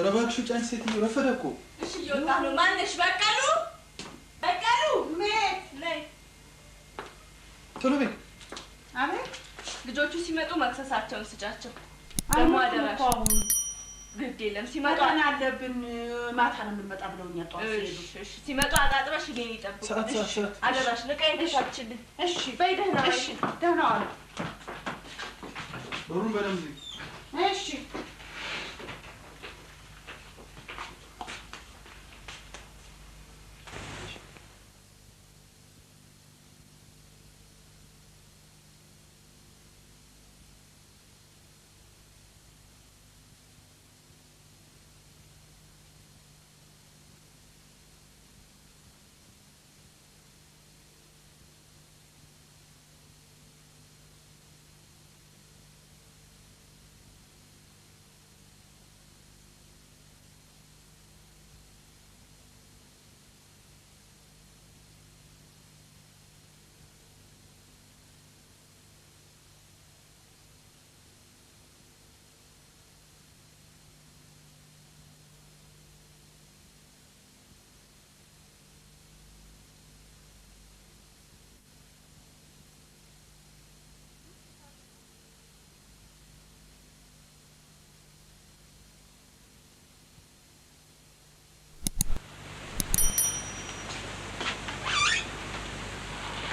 ረባክሽ ጫን ሴትዮ ረፈደኩ እሺ ይወጣ ነው ማነሽ በቀሉ ሜት ነይ ቶሎ በይ አቤት ልጆቹ ሲመጡ መክሰሳቸውን ስጫቸው ደሞ አደራሽ ግድ የለም ሲመጡ አለብን ማታ ነው የምንመጣ ብለውኛል ጧት ሲሄዱ እሺ ሲመጡ አጣጥበሽ እኔን ይጠብቁ ሰዓት አደራሽ ልቀይ ተሻችልኝ እሺ በይ ደህና እሺ ደህና ዋሉ በሩን በደንብ እሺ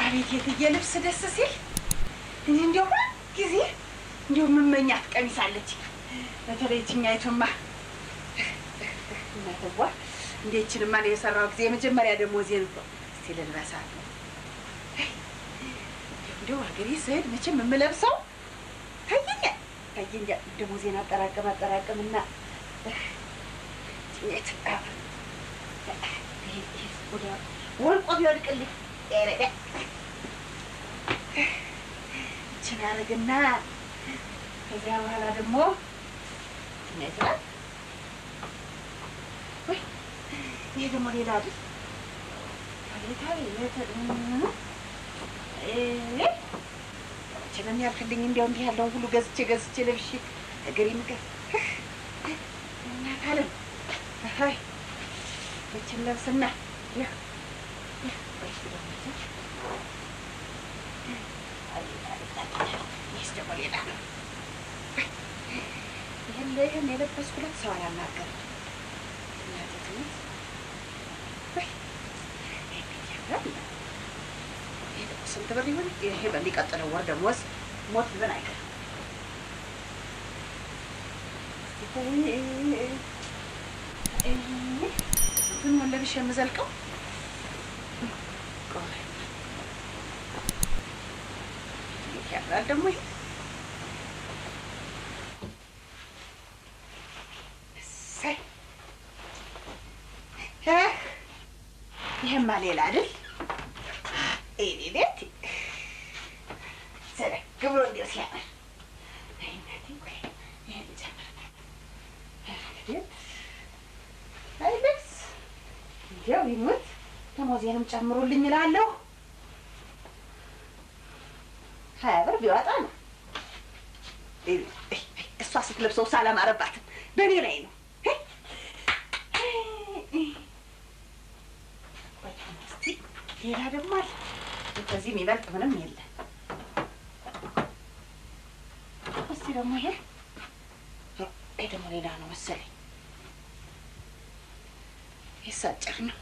አቤት የልብስ ደስ ሲል እንዴው ጊዜ እንዴው መመኛት ቀሚስ አለች በተለይ እኛይቱማ እናተዋ እንዴችንማ ነው የሰራው ጊዜ መጀመሪያ ደሞዜን እኮ እስቲ ልልበሳት እንዴው አገሬ ስሄድ መቼም የምለብሰው ታየኛ ደሞዜን አጠራቅምና ወልቆ ቢወድቅልኝ ችናረግና ከዚያ በኋላ ደግሞ ትነጥራ ወይ ይሄ ደግሞ ሌላ አይደል ችለን ያልክልኝ እንዲያው እንዲህ ያለው ሁሉ ገዝቼ ለብሼ እግሬ ምገር እና ካለም አይ እችን ለብስና ሌላ ነው ይህን የለበስኩለት ሰው አላናገርም እናትነት ስንት ብር ይሆን ይሄ በሚቀጥለው ወር ደሞዝ ሞት ብለን አይቀርም ስንቱን ወለብሽ የምዘልቀው ያምራል ደግሞ ይሄማ ሌላ አይደል ቤት ሰረ ግብሮ እንዲያው ሲያምር አይበስ እንዲያው ይሙት ደሞዜንም ጨምሩልኝ እላለሁ 20 ብር ቢወጣ ነው እሷ ስትለብሰው ሳላማረባትም በእኔ ላይ ነው ሌላ ደግሞ አለ ከዚህ የሚበልጥ ምንም የለ እስቲ ደግሞ ይሄ ደግሞ ሌላ ነው መሰለኝ ይሳጨር ነው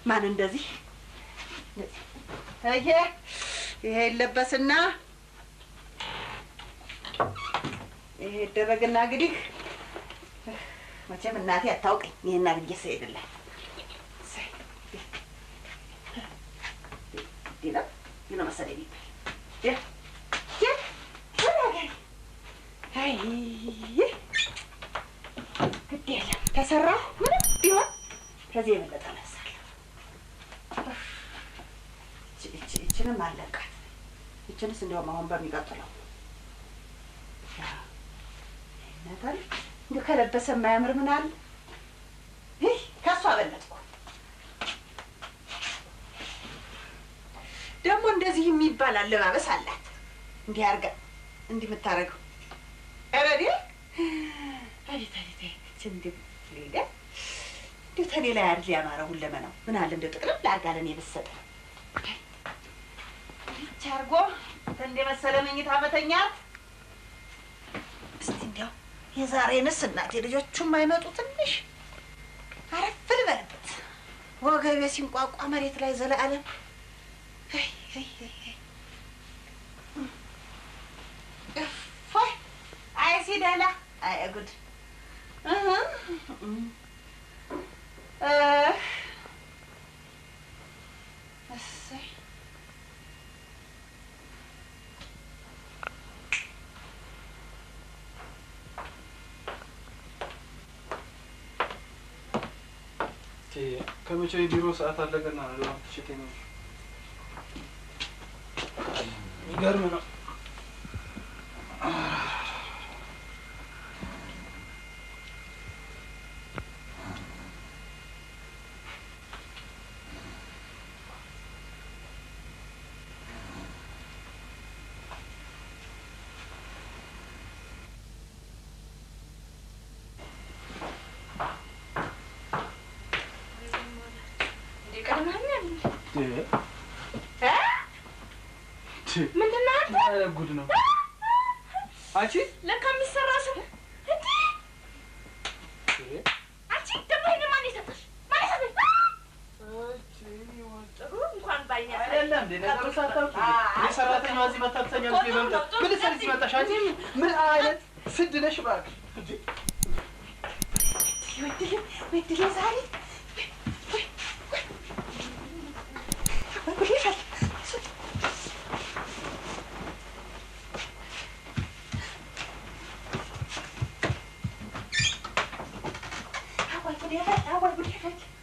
ማን እንደዚህ ይሄ ይለበስና ይሄ ደረግና እንግዲህ መቼም እናቴ አታውቀኝ ይሄን አድርጌ ስሄድላት ይሄ መሰለኝ አይ ግድ የለም ተሰራሁ ምንም ቢሆን ከዚህ የበለጠ እነሳለሁ ይችንም አለቃት ይችንስ እንዲያውም አሁን በሚቀጥለው ነበር እንደ ከለበሰ የማያምር ምን አለ ከሷ በለጥኩ ደግሞ እንደዚህ የሚባል አለባበስ አላት እንዲህ አርጋ እንዲህ የምታረገው አቤት እንዴት ሌላ እንዴት ተኔ ላይ አይደል ያማረው ሁለመናው ምን አለ እንደው ጥቅልል አድርጋለን የበሰጠ ቻርጎ እንደ መሰለ መኝታ መተኛት እስቲ እንዲያው የዛሬንስ እናቴ ልጆቹም አይመጡ ትንሽ አረፍ ልበልበት ወገቤ ሲንቋቋ መሬት ላይ ዘለዓለም እፎይ አይ ሲደላ አይ ጉድ እሰይ ከመቼው የቢሮ ሰዓት አለቀና ነው ለምን ትችተኝ ነው ይገርም ነው ምንድነው አንተ ጉድ ነው አንቺ ለካ የሚሰራ ስም እንዴ አንቺ ደግሞ ይሄን ማን ይሰጥሽ እቺ ወጣሩ እንኳን ባይኛ አይደለም እንደ ነገሩ ሳታውቂ የሰራተኛዋ እዚህ መታተኛ ነው ይበልጥ ምን ሰርች መጣሽ አንቺ ምን አይነት ስድ ነሽ እባክሽ እንዴ ወይድል ዛሬ What would you have?